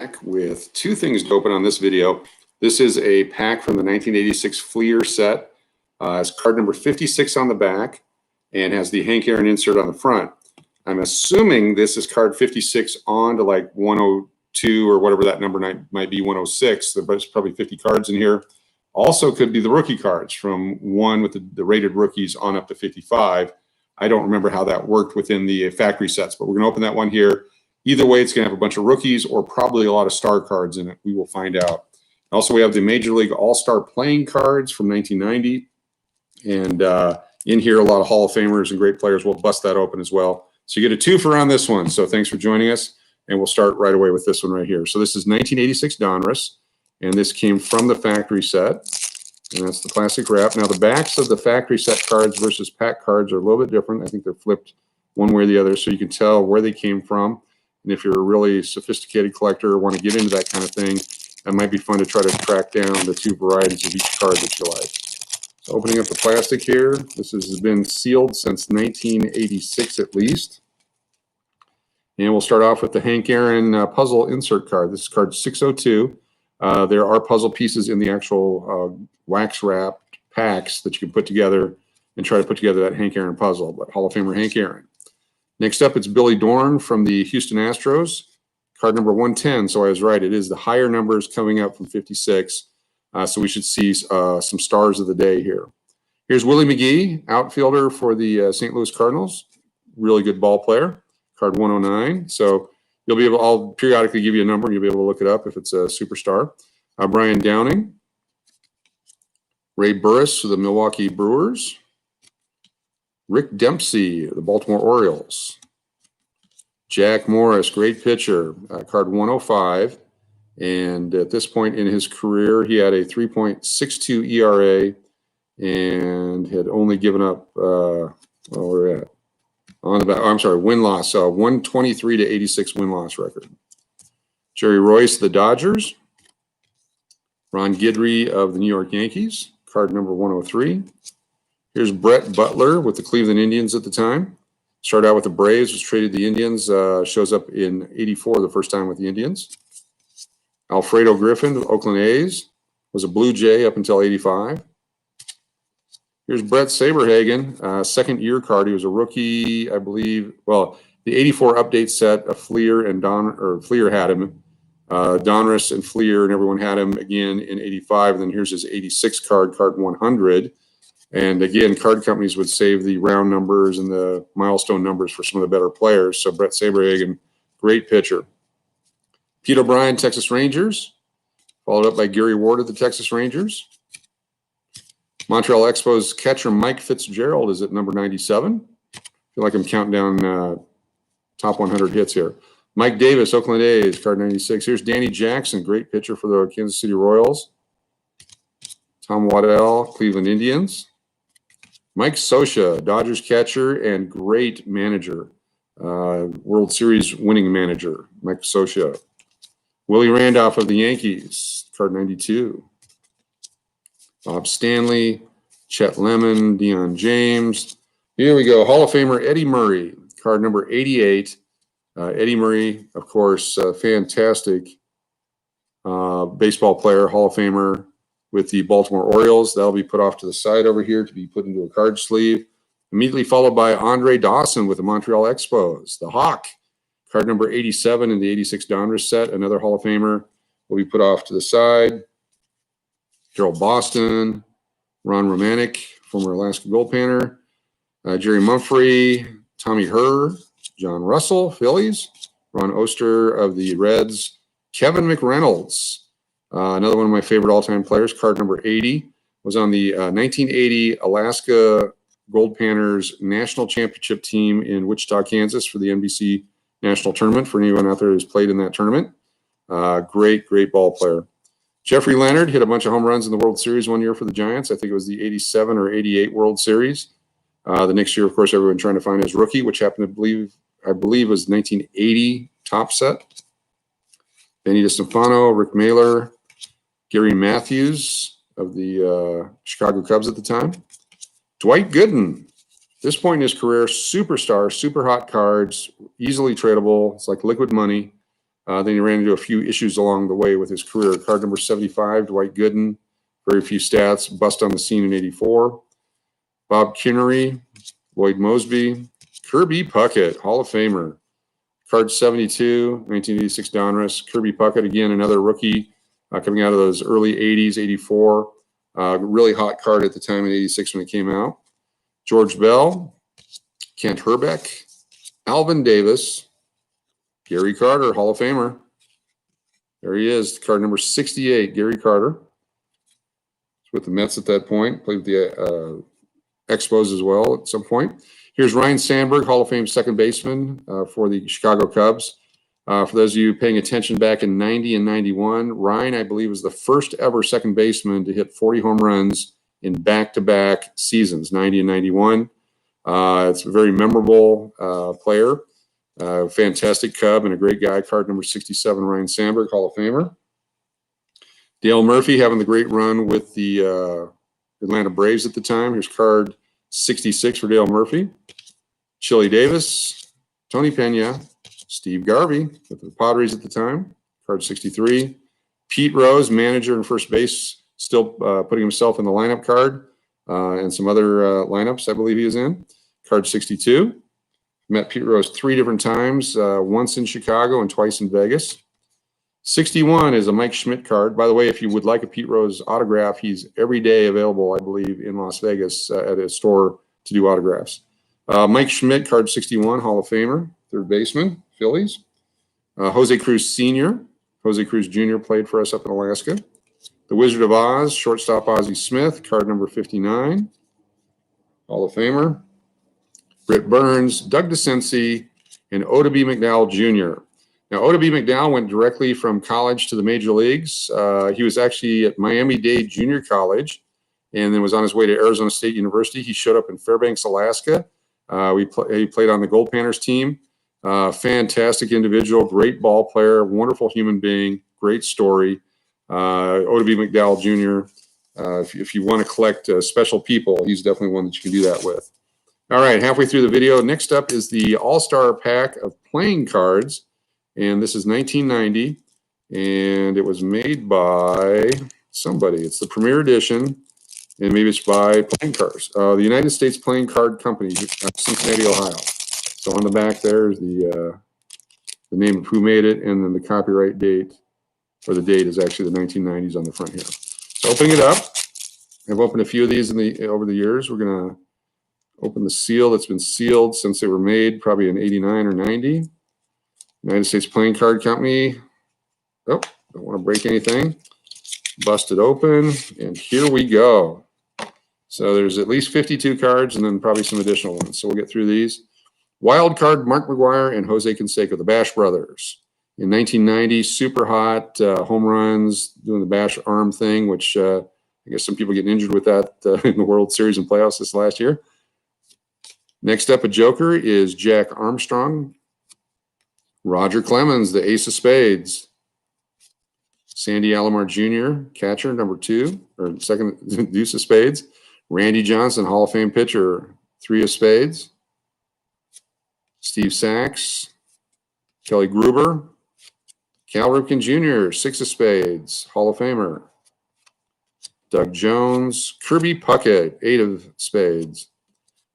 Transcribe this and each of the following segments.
back with two things to open on this video. This is a pack from the 1986 Fleer set. It's card number 56 on the back and has the Hank Aaron insert on the front. I'm assuming this is card 56 on to like 102 or whatever that number might be, 106. There's probably 50 cards in here. Also could be the rookie cards from 1 with the rated rookies on up to 55. I don't remember how that worked within the factory sets, but we're going to open that one here. Either way, it's going to have a bunch of rookies or probably a lot of star cards in it. We will find out. Also, we have the Major League All-Star playing cards from 1990. And in here, a lot of Hall of Famers and great players. We'll bust that open as well. So you get a twofer on this one. So thanks for joining us. And we'll start right away with this one right here. So this is 1986 Donruss. And this came from the factory set. And that's the plastic wrap. Now, the backs of the factory set cards versus pack cards are a little bit different. I think they're flipped one way or the other, so you can tell where they came from. And if you're a really sophisticated collector or want to get into that kind of thing, that might be fun to try to track down the two varieties of each card that you like. So opening up the plastic here, this has been sealed since 1986 at least. And we'll start off with the Hank Aaron puzzle insert card. This is card 602. There are puzzle pieces in the actual wax wrapped packs that you can put together and try to put together that Hank Aaron puzzle, but Hall of Famer Hank Aaron. Next up, it's Billy Dorn from the Houston Astros, card number 110. So I was right, it is the higher numbers coming up from 56. So we should see some stars of the day here. Here's Willie McGee, outfielder for the St. Louis Cardinals. Really good ball player, card 109. So you'll be able, I'll periodically give you a number and you'll be able to look it up if it's a superstar. Brian Downing, Ray Burris of the Milwaukee Brewers, Rick Dempsey, the Baltimore Orioles, Jack Morris, great pitcher, card 105. And at this point in his career, he had a 3.62 ERA and had only given up, where we're at. On the back, I'm sorry, win-loss, 123 to 86 win-loss record. Jerry Royce of the Dodgers. Ron Guidry of the New York Yankees, card number 103. Here's Brett Butler with the Cleveland Indians at the time. Started out with the Braves, was traded to the Indians, shows up in 84 the first time with the Indians. Alfredo Griffin of Oakland A's, was a Blue Jay up until 85. Here's Brett Saberhagen, second year card. He was a rookie, I believe. Well, the 84 update set of Fleer and Fleer had him. Donruss and Fleer and everyone had him again in 85. And then here's his 86 card, card 100. And again, card companies would save the round numbers and the milestone numbers for some of the better players. So Brett Saberhagen, great pitcher. Pete O'Brien, Texas Rangers, followed up by Gary Ward of the Texas Rangers. Montreal Expos catcher Mike Fitzgerald is at number 97. I feel like I'm counting down top 100 hits here. Mike Davis, Oakland A's, card 96. Here's Danny Jackson, great pitcher for the Kansas City Royals. Tom Waddell, Cleveland Indians. Mike Scioscia, Dodgers catcher and great manager. World Series winning manager, Mike Scioscia. Willie Randolph of the Yankees, card 92. Bob Stanley, Chet Lemon, Deion James. Here we go, Hall of Famer Eddie Murray, card number 88. Eddie Murray, of course, fantastic baseball player, Hall of Famer with the Baltimore Orioles. That'll be put off to the side over here to be put into a card sleeve. Immediately followed by Andre Dawson with the Montreal Expos, the Hawk, card number 87 in the 86 Donruss set. Another Hall of Famer will be put off to the side. Gerald Boston, Ron Romanek, former Alaska Gold Panter, Jerry Mumphrey, Tommy Herr, John Russell, Phillies, Ron Oster of the Reds, Kevin McReynolds, another one of my favorite all-time players, card number 80, was on the 1980 Alaska Gold Panthers National Championship team in Wichita, Kansas for the NBC National Tournament, for anyone out there who's played in that tournament. Great ball player. Jeffrey Leonard hit a bunch of home runs in the World Series one year for the Giants. I think it was the 87 or 88 World Series. The next year, of course, everyone trying to find his rookie, which happened to I believe was 1980 top set. Benny DeStefano, Rick Mailer, Gary Matthews of the Chicago Cubs at the time. Dwight Gooden, at this point in his career, superstar, super hot cards, easily tradable. It's like liquid money. Then he ran into a few issues along the way with his career. Card number 75, Dwight Gooden. Very few stats. Bust on the scene in 84. Bob Kinnery, Lloyd Mosby, Kirby Puckett, Hall of Famer. Card 72, 1986 Donruss. Kirby Puckett, again, another rookie coming out of those early 80s, 84. Really hot card at the time in 86 when it came out. George Bell, Kent Herbeck, Alvin Davis, Gary Carter, Hall of Famer. There he is, card number 68, Gary Carter. With the Mets at that point, played with the Expos as well at some point. Here's Ryne Sandberg, Hall of Fame second baseman for the Chicago Cubs. For those of you paying attention back in 90 and 91, Ryne, I believe, was the first ever second baseman to hit 40 home runs in back-to-back seasons, 90 and 91. It's a very memorable player, fantastic Cub and a great guy. Card number 67, Ryne Sandberg, Hall of Famer. Dale Murphy having the great run with the Atlanta Braves at the time. Here's card 66 for Dale Murphy. Chili Davis, Tony Pena, Steve Garvey with the Padres at the time. Card 63. Pete Rose, manager and first base, still putting himself in the lineup card and some other lineups I believe he was in. Card 62. Met Pete Rose 3 different times, once in Chicago and twice in Vegas. 61 is a Mike Schmidt card. By the way, if you would like a Pete Rose autograph, he's every day available, I believe, in Las Vegas at a store to do autographs. Mike Schmidt, card 61, Hall of Famer, third baseman, Phillies. Jose Cruz Sr., Jose Cruz Jr. played for us up in Alaska. The Wizard of Oz, shortstop Ozzie Smith, card number 59, Hall of Famer. Britt Burns, Doug DeCincy, and Oda B. McDowell Jr. Now, Oda B. McDowell went directly from college to the major leagues. He was actually at Miami-Dade Junior College and then was on his way to Arizona State University. He showed up in Fairbanks, Alaska. He played on the Gold Panthers team. Fantastic individual, great ball player, wonderful human being, great story. Oda B. McDowell Jr., if you want to collect special people, he's definitely one that you can do that with. All right, halfway through the video. Next up is the All-Star Pack of playing cards. And this is 1990, and it was made by somebody. It's the Premier Edition, and maybe it's by Playing Cards. The United States Playing Card Company, Cincinnati, Ohio. So on the back there is the name of who made it, and then the copyright date, or the date is actually the 1990s on the front here. So opening it up, I've opened a few of these over the years. We're going to open the seal that's been sealed since they were made, probably in 89 or 90. United States Playing Card Company. Oh, don't want to break anything. Bust it open, and here we go. So there's at least 52 cards and then probably some additional ones. So we'll get through these. Wild card, Mark McGwire and Jose Canseco, the Bash brothers. In 1990, super hot, home runs, doing the Bash arm thing, which I guess some people getting injured with that in the World Series and playoffs this last year. Next up, a Joker is Jack Armstrong. Roger Clemens, the Ace of Spades. Sandy Alomar Jr., catcher, number 2, or second, Deuce of Spades. Randy Johnson, Hall of Fame pitcher, 3 of Spades. Steve Sachs, Kelly Gruber. Cal Ripken Jr., 6 of Spades, Hall of Famer. Doug Jones, Kirby Puckett, 8 of Spades.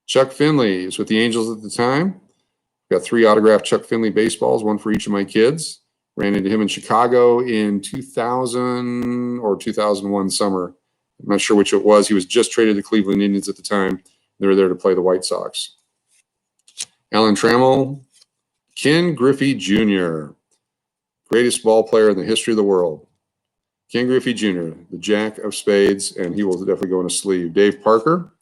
Chuck Finley is with the Angels at the time. Got 3 autographed Chuck Finley baseballs, 1 for each of my kids. Ran into him in Chicago in 2000 or 2001 summer. I'm not sure which it was. He was just traded to Cleveland Indians at the time. They were there to play the White Sox. Alan Trammell, Ken Griffey Jr., greatest ball player in the history of the world. Ken Griffey Jr., the Jack of Spades, and he will definitely go in a sleeve. Dave Parker,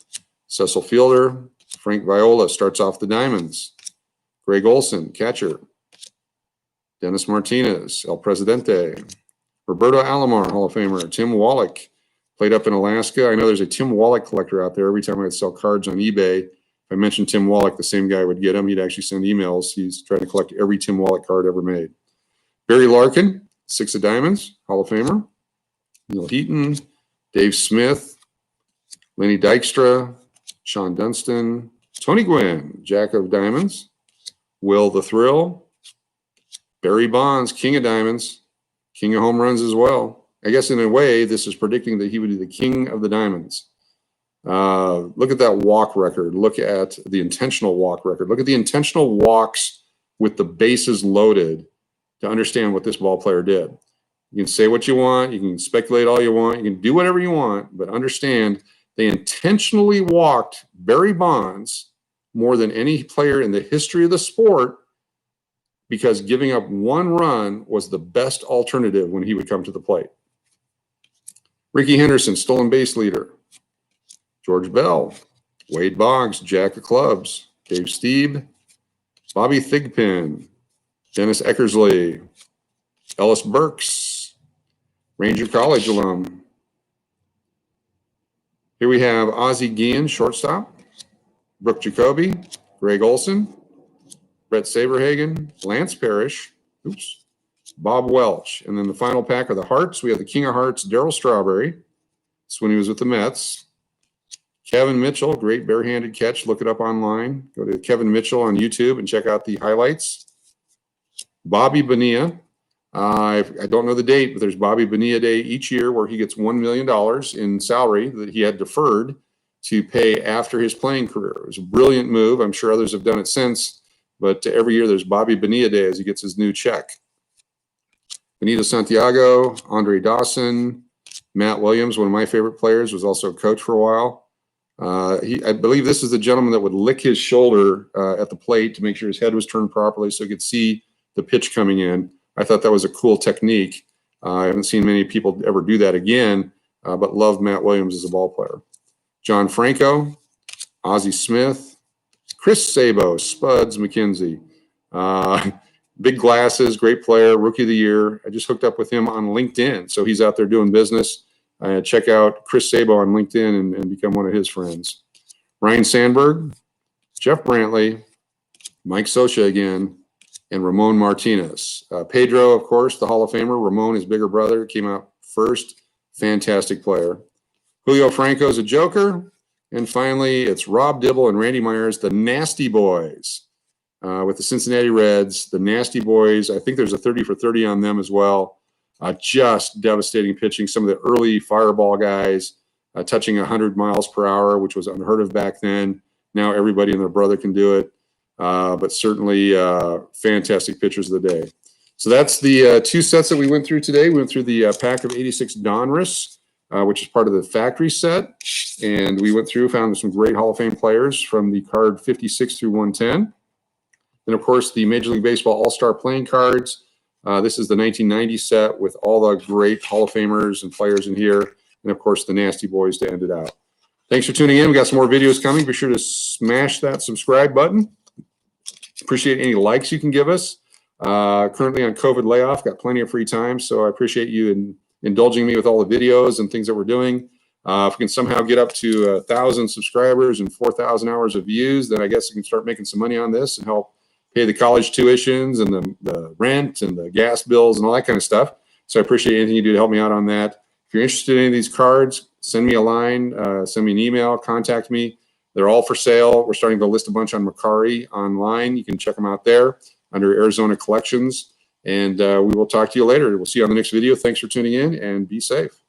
Cecil Fielder, Frank Viola starts off the diamonds. Greg Olson, catcher. Dennis Martinez, El Presidente. Roberto Alomar, Hall of Famer. Tim Wallach, played up in Alaska. I know there's a Tim Wallach collector out there. Every time I would sell cards on eBay, if I mentioned Tim Wallach, the same guy would get them. He'd actually send emails. He's trying to collect every Tim Wallach card ever made. Barry Larkin, 6 of Diamonds, Hall of Famer. Neil Heaton, Dave Smith, Lenny Dykstra, Sean Dunston, Tony Gwynn, Jack of Diamonds. Will the Thrill, Barry Bonds, king of diamonds, king of home runs as well. I guess in a way, this is predicting that he would be the king of the diamonds. Look at that walk record. Look at the intentional walk record. Look at the intentional walks with the bases loaded to understand what this ball player did. You can say what you want. You can speculate all you want. You can do whatever you want, but understand they intentionally walked Barry Bonds more than any player in the history of the sport, because giving up one run was the best alternative when he would come to the plate. Rickey Henderson, stolen base leader. George Bell, Wade Boggs, Jack of Clubs, Dave Stieb, Bobby Thigpen, Dennis Eckersley, Ellis Burks, Ranger College alum. Here we have Ozzie Guillen, shortstop, Brooke Jacoby, Greg Olson, Brett Saberhagen, Lance Parrish, Bob Welch. And then the final pack are the Hearts. We have the King of Hearts, Darryl Strawberry. That's when he was with the Mets. Kevin Mitchell, great barehanded catch. Look it up online. Go to Kevin Mitchell on YouTube and check out the highlights. Bobby Bonilla. I don't know the date, but there's Bobby Bonilla Day each year where he gets $1 million in salary that he had deferred to pay after his playing career. It was a brilliant move. I'm sure others have done it since, but every year there's Bobby Bonilla Day as he gets his new check. Benito Santiago, Andre Dawson, Matt Williams, one of my favorite players, was also a coach for a while. I believe this is the gentleman that would lick his shoulder at the plate to make sure his head was turned properly so he could see the pitch coming in. I thought that was a cool technique. I haven't seen many people ever do that again, but love Matt Williams as a ball player. John Franco, Ozzie Smith, Chris Sabo, Spuds McKenzie. Big glasses, great player, rookie of the year. I just hooked up with him on LinkedIn, so he's out there doing business. Check out Chris Sabo on LinkedIn and become one of his friends. Ryan Sandberg, Jeff Brantley, Mike Scioscia again, and Ramon Martinez. Pedro, of course, the Hall of Famer. Ramon, his bigger brother, came out first. Fantastic player. Julio Franco's a joker. And finally, it's Rob Dibble and Randy Myers, the Nasty Boys, with the Cincinnati Reds. The Nasty Boys, I think there's a 30 for 30 on them as well. Just devastating pitching. Some of the early fireball guys touching 100 miles per hour, which was unheard of back then. Now everybody and their brother can do it. But certainly fantastic pitchers of the day. So that's the two sets that we went through today. We went through the pack of 86 Donruss, which is part of the factory set. And we went through, found some great Hall of Fame players from the card 56 through 110. And, of course, the Major League Baseball All-Star playing cards. This is the 1990 set with all the great Hall of Famers and players in here. And, of course, the Nasty Boys to end it out. Thanks for tuning in. We got some more videos coming. Be sure to smash that subscribe button. Appreciate any likes you can give us. Currently on COVID layoff, got plenty of free time, so I appreciate you indulging me with all the videos and things that we're doing. If we can somehow get up to 1,000 subscribers and 4,000 hours of views, then I guess we can start making some money on this and help pay the college tuitions and the rent and the gas bills and all that kind of stuff. So I appreciate anything you do to help me out on that. If you're interested in any of these cards, send me a line, send me an email, contact me. They're all for sale. We're starting to list a bunch on Mercari online. You can check them out there under Arizona Collections. And we will talk to you later. We'll see you on the next video. Thanks for tuning in and be safe.